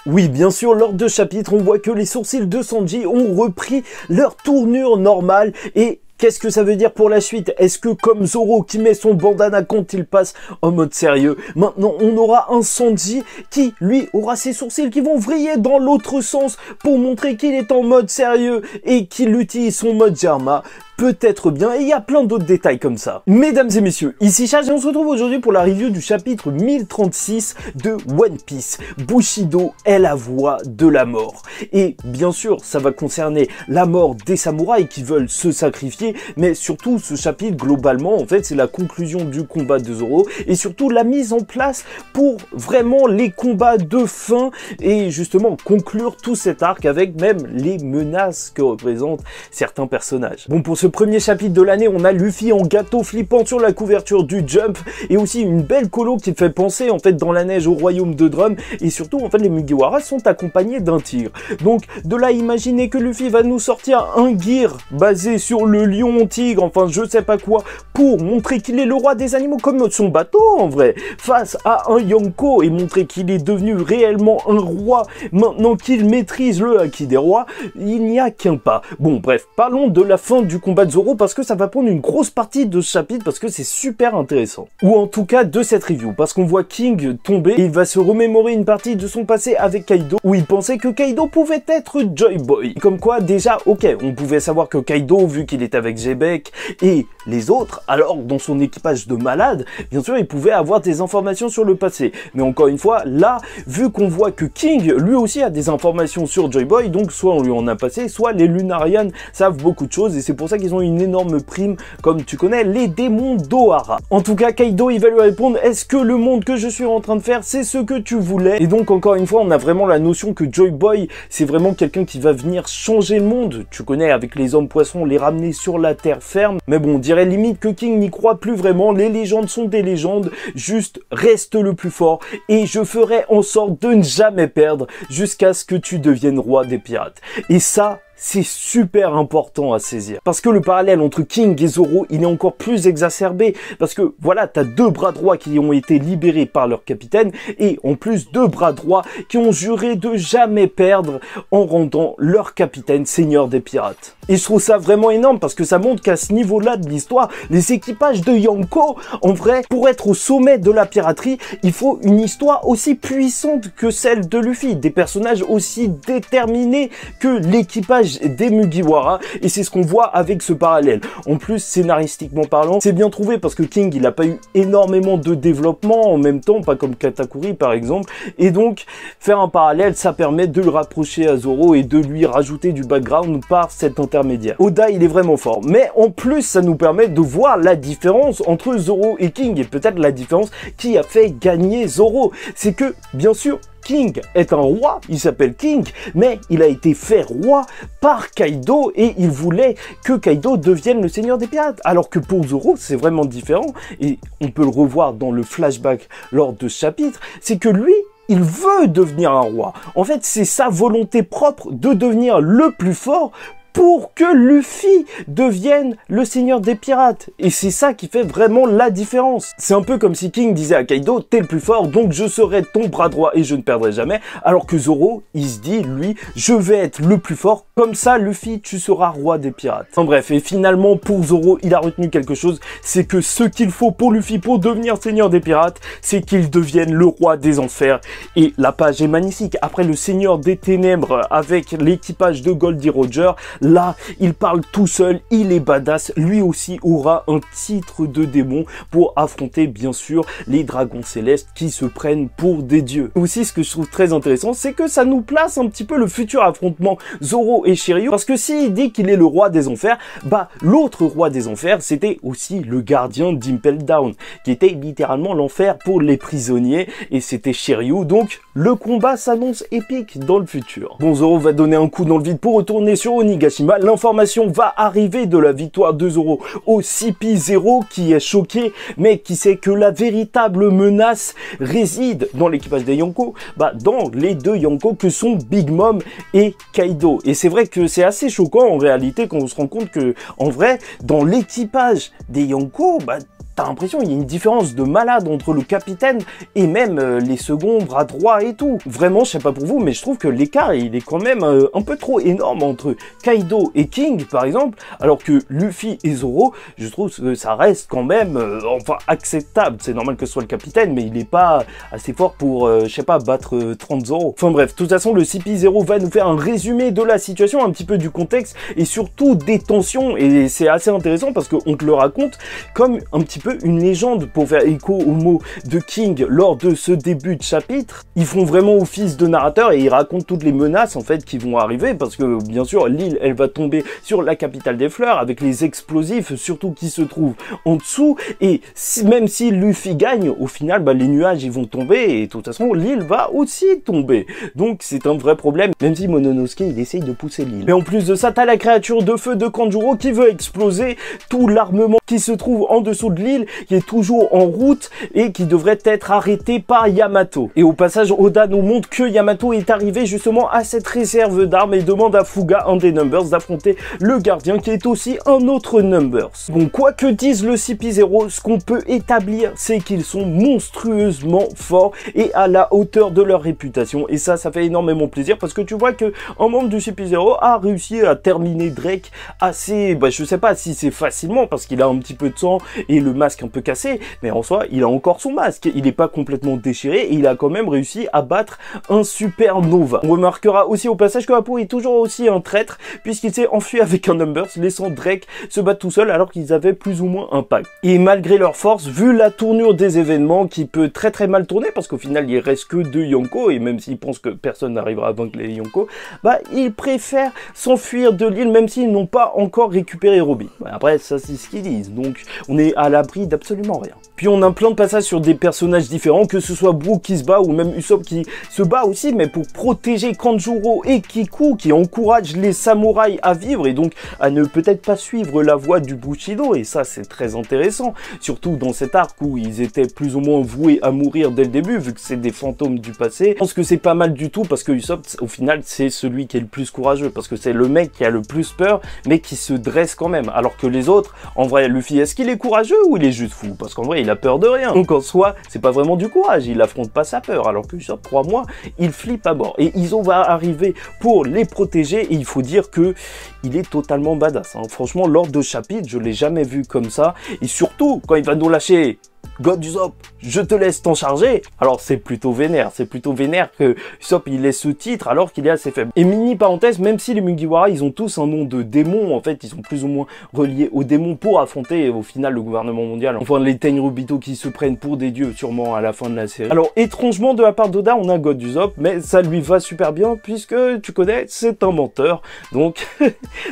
Oui, bien sûr, lors de chapitres, on voit que les sourcils de Sanji ont repris leur tournure normale et qu'est-ce que ça veut dire pour la suite? Est-ce que comme Zoro qui met son bandana quand il passe en mode sérieux, maintenant on aura un Sanji qui, lui, aura ses sourcils qui vont vriller dans l'autre sens pour montrer qu'il est en mode sérieux et qu'il utilise son mode Germa? Peut-être bien, et il y a plein d'autres détails comme ça. Mesdames et messieurs, ici Charles et on se retrouve aujourd'hui pour la review du chapitre 1036 de One Piece. Bushido est la voix de la mort. Et bien sûr, ça va concerner la mort des samouraïs qui veulent se sacrifier, mais surtout ce chapitre, globalement, en fait, c'est la conclusion du combat de Zoro, et surtout la mise en place pour vraiment les combats de fin, et justement conclure tout cet arc avec même les menaces que représentent certains personnages. Bon, pour ce premier chapitre de l'année, on a Luffy en gâteau flippant sur la couverture du Jump et aussi une belle colo qui fait penser en fait dans la neige au royaume de Drum et surtout en fait les Mugiwara sont accompagnés d'un tigre. Donc de là imaginez que Luffy va nous sortir un gear basé sur le lion tigre, enfin je sais pas quoi, pour montrer qu'il est le roi des animaux comme son bateau en vrai, face à un Yonko et montrer qu'il est devenu réellement un roi maintenant qu'il maîtrise le haki des rois, il n'y a qu'un pas. Bon bref, parlons de la fin du combat de Zoro parce que ça va prendre une grosse partie de ce chapitre parce que c'est super intéressant. Ou en tout cas de cette review parce qu'on voit King tomber et il va se remémorer une partie de son passé avec Kaido où il pensait que Kaido pouvait être Joy Boy. Comme quoi déjà ok on pouvait savoir que Kaido vu qu'il est avec Zebek et les autres alors dans son équipage de malades bien sûr il pouvait avoir des informations sur le passé. Mais encore une fois là vu qu'on voit que King lui aussi a des informations sur Joy Boy donc soit on lui en a passé soit les Lunarians savent beaucoup de choses et c'est pour ça qu'ils ont une énorme prime, comme tu connais, les démons d'Ohara. En tout cas, Kaido, il va lui répondre, est-ce que le monde que je suis en train de faire, c'est ce que tu voulais? Et donc, encore une fois, on a vraiment la notion que Joy Boy, c'est vraiment quelqu'un qui va venir changer le monde. Tu connais, avec les hommes poissons, les ramener sur la terre ferme. Mais bon, on dirait limite que King n'y croit plus vraiment. Les légendes sont des légendes. Juste, reste le plus fort. Et je ferai en sorte de ne jamais perdre jusqu'à ce que tu deviennes roi des pirates. Et ça, c'est super important à saisir. Parce que le parallèle entre King et Zoro, il est encore plus exacerbé. Parce que, voilà, t'as deux bras droits qui ont été libérés par leur capitaine. Et en plus, deux bras droits qui ont juré de jamais perdre en rendant leur capitaine seigneur des pirates. Et je trouve ça vraiment énorme parce que ça montre qu'à ce niveau-là de l'histoire, les équipages de Yonko, en vrai, pour être au sommet de la piraterie, il faut une histoire aussi puissante que celle de Luffy. Des personnages aussi déterminés que l'équipage des Mugiwara et c'est ce qu'on voit avec ce parallèle. En plus, scénaristiquement parlant, c'est bien trouvé parce que King, il n'a pas eu énormément de développement en même temps, pas comme Katakuri par exemple, et donc faire un parallèle, ça permet de le rapprocher à Zoro et de lui rajouter du background par cet intermédiaire. Oda, il est vraiment fort, mais en plus, ça nous permet de voir la différence entre Zoro et King et peut-être la différence qui a fait gagner Zoro. C'est que, bien sûr, King est un roi, il s'appelle King, mais il a été fait roi par Kaido et il voulait que Kaido devienne le seigneur des pirates. Alors que pour Zoro, c'est vraiment différent et on peut le revoir dans le flashback lors de ce chapitre, c'est que lui, il veut devenir un roi. En fait, c'est sa volonté propre de devenir le plus fort pour que Luffy devienne le seigneur des pirates. Et c'est ça qui fait vraiment la différence. C'est un peu comme si King disait à Kaido, t'es le plus fort, donc je serai ton bras droit et je ne perdrai jamais. Alors que Zoro, il se dit, lui, je vais être le plus fort, comme ça, Luffy, tu seras roi des pirates. En bref, et finalement, pour Zoro, il a retenu quelque chose, c'est que ce qu'il faut pour Luffy pour devenir seigneur des pirates, c'est qu'il devienne le roi des enfers. Et la page est magnifique. Après le seigneur des ténèbres avec l'équipage de Goldie Roger, là, il parle tout seul, il est badass, lui aussi aura un titre de démon pour affronter bien sûr les dragons célestes qui se prennent pour des dieux. Aussi, ce que je trouve très intéressant, c'est que ça nous place un petit peu le futur affrontement Zoro et Shiryu, parce que s'il dit qu'il est le roi des enfers, bah l'autre roi des enfers, c'était aussi le gardien d'Impel Down, qui était littéralement l'enfer pour les prisonniers, et c'était Shiryu, donc le combat s'annonce épique dans le futur. Bon, Zoro va donner un coup dans le vide pour retourner sur Onigashima. L'information va arriver de la victoire de Zoro au CP0 qui est choqué, mais qui sait que la véritable menace réside dans l'équipage des Yonko, bah dans les deux Yonko que sont Big Mom et Kaido. Et c'est vrai que c'est assez choquant en réalité quand on se rend compte que, en vrai, dans l'équipage des Yonko, bah t'as l'impression qu'il y a une différence de malade entre le capitaine et même les seconds bras droit et tout. Vraiment, je sais pas pour vous, mais je trouve que l'écart, il est quand même un peu trop énorme entre Kaido et King, par exemple, alors que Luffy et Zoro, je trouve que ça reste quand même, enfin, acceptable. C'est normal que ce soit le capitaine, mais il n'est pas assez fort pour, je sais pas, battre 30 Zoro. Enfin bref, de toute façon, le CP0 va nous faire un résumé de la situation, un petit peu du contexte, et surtout des tensions, et c'est assez intéressant parce qu'on te le raconte comme un petit peu une légende pour faire écho aux mots de King lors de ce début de chapitre. Ils font vraiment office de narrateur et ils racontent toutes les menaces en fait qui vont arriver parce que bien sûr l'île elle va tomber sur la capitale des fleurs avec les explosifs surtout qui se trouvent en dessous et même si Luffy gagne au final bah, les nuages ils vont tomber et de toute façon l'île va aussi tomber. Donc c'est un vrai problème même si Mononosuke il essaye de pousser l'île. Mais en plus de ça t'as la créature de feu de Kanjuro qui veut exploser tout l'armement qui se trouve en dessous de l'île qui est toujours en route et qui devrait être arrêté par Yamato. Et au passage Oda nous montre que Yamato est arrivé justement à cette réserve d'armes et demande à Fuga, un des Numbers, d'affronter le gardien qui est aussi un autre Numbers. Bon, quoi que dise le CP0, ce qu'on peut établir, c'est qu'ils sont monstrueusement forts et à la hauteur de leur réputation. Et ça fait énormément plaisir parce que tu vois que un membre du CP0 a réussi à terminer Drake assez, bah, je sais pas si c'est facilement parce qu'il a un petit peu de sang et le masque un peu cassé, mais en soi, il a encore son masque. Il n'est pas complètement déchiré et il a quand même réussi à battre un supernova. On remarquera aussi au passage que Apo est toujours aussi un traître puisqu'il s'est enfui avec un Numbers laissant Drake se battre tout seul alors qu'ils avaient plus ou moins un pacte. Et malgré leur force, vu la tournure des événements qui peut très mal tourner parce qu'au final il reste que 2 Yonko et même s'ils pensent que personne n'arrivera à vaincre les Yonko, bah ils préfèrent s'enfuir de l'île même s'ils n'ont pas encore récupéré Robin. Après ça c'est ce qu'ils disent donc on est à l'abri d'absolument rien. Puis on a plein de passages sur des personnages différents, que ce soit Brook qui se bat ou même Usopp qui se bat aussi, mais pour protéger Kanjuro et Kiku qui encouragent les samouraïs à vivre et donc à ne peut-être pas suivre la voie du Bushido. Et ça c'est très intéressant, surtout dans cet arc où ils étaient plus ou moins voués à mourir dès le début vu que c'est des fantômes du passé. Je pense que c'est pas mal du tout parce que Usopp au final c'est celui qui est le plus courageux parce que c'est le mec qui a le plus peur mais qui se dresse quand même. Alors que les autres, en vrai Luffy est-ce qu'il est courageux ou il est juste fou? Parce qu'en vrai il a peur de rien. Donc en soi, c'est pas vraiment du courage, il affronte pas sa peur. Alors que Usopp, crois-moi, il flippe à mort. Et Izo va arriver pour les protéger et il faut dire que il est totalement badass. Hein. Franchement, lors de chapitre, je l'ai jamais vu comme ça. Et surtout, quand il va nous lâcher God Usopp, je te laisse t'en charger. Alors c'est plutôt vénère que Usopp il ait ce titre alors qu'il est assez faible. Et mini parenthèse, même si les Mugiwara ils ont tous un nom de démon, en fait ils sont plus ou moins reliés aux démons pour affronter au final le gouvernement mondial. Enfin les Tenryubito qui se prennent pour des dieux sûrement à la fin de la série. Alors étrangement de la part d'Oda on a God Usopp, mais ça lui va super bien puisque tu connais c'est un menteur, donc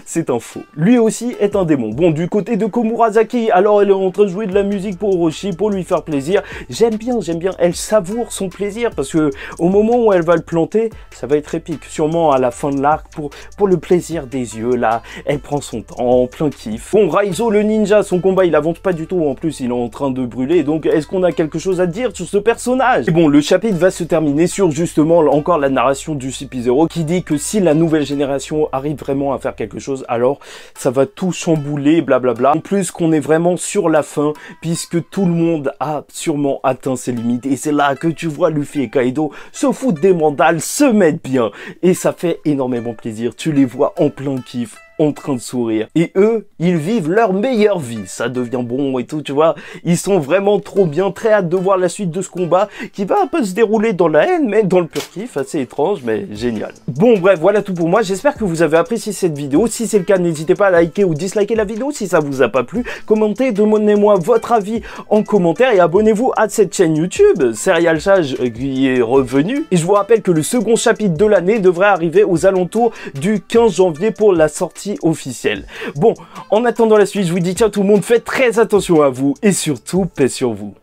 c'est un faux. Lui aussi est un démon. Bon du côté de Komurasaki, alors elle est en train de jouer de la musique pour Orochi pour lui faire plaisir. J'aime bien, elle savoure son plaisir parce que au moment où elle va le planter, ça va être épique. Sûrement à la fin de l'arc pour le plaisir des yeux, là, elle prend son temps, en plein kiff. Bon, Raizo le ninja, son combat, il avance pas du tout, en plus, il est en train de brûler, donc est-ce qu'on a quelque chose à dire sur ce personnage? Et bon, le chapitre va se terminer sur justement encore la narration du CP0 qui dit que si la nouvelle génération arrive vraiment à faire quelque chose, alors ça va tout chambouler, blablabla. En plus qu'on est vraiment sur la fin, puisque tout le monde a sûrement atteint ses limites et c'est là que tu vois Luffy et Kaido se foutre des mandales, se mettre bien et ça fait énormément plaisir, tu les vois en plein kiff en train de sourire. Et eux, ils vivent leur meilleure vie. Ça devient bon et tout, tu vois. Ils sont vraiment trop bien. Très hâte de voir la suite de ce combat qui va un peu se dérouler dans la haine, mais dans le pur kiff. Assez étrange, mais génial. Bon, bref, voilà tout pour moi. J'espère que vous avez apprécié cette vidéo. Si c'est le cas, n'hésitez pas à liker ou disliker la vidéo si ça vous a pas plu. Commentez, demandez-moi votre avis en commentaire et abonnez-vous à cette chaîne YouTube, Serial Sage, qui est revenu. Et je vous rappelle que le second chapitre de l'année devrait arriver aux alentours du 15 janvier pour la sortie officielle. Bon, en attendant la suite, je vous dis ciao tout le monde, faites très attention à vous et surtout, paix sur vous.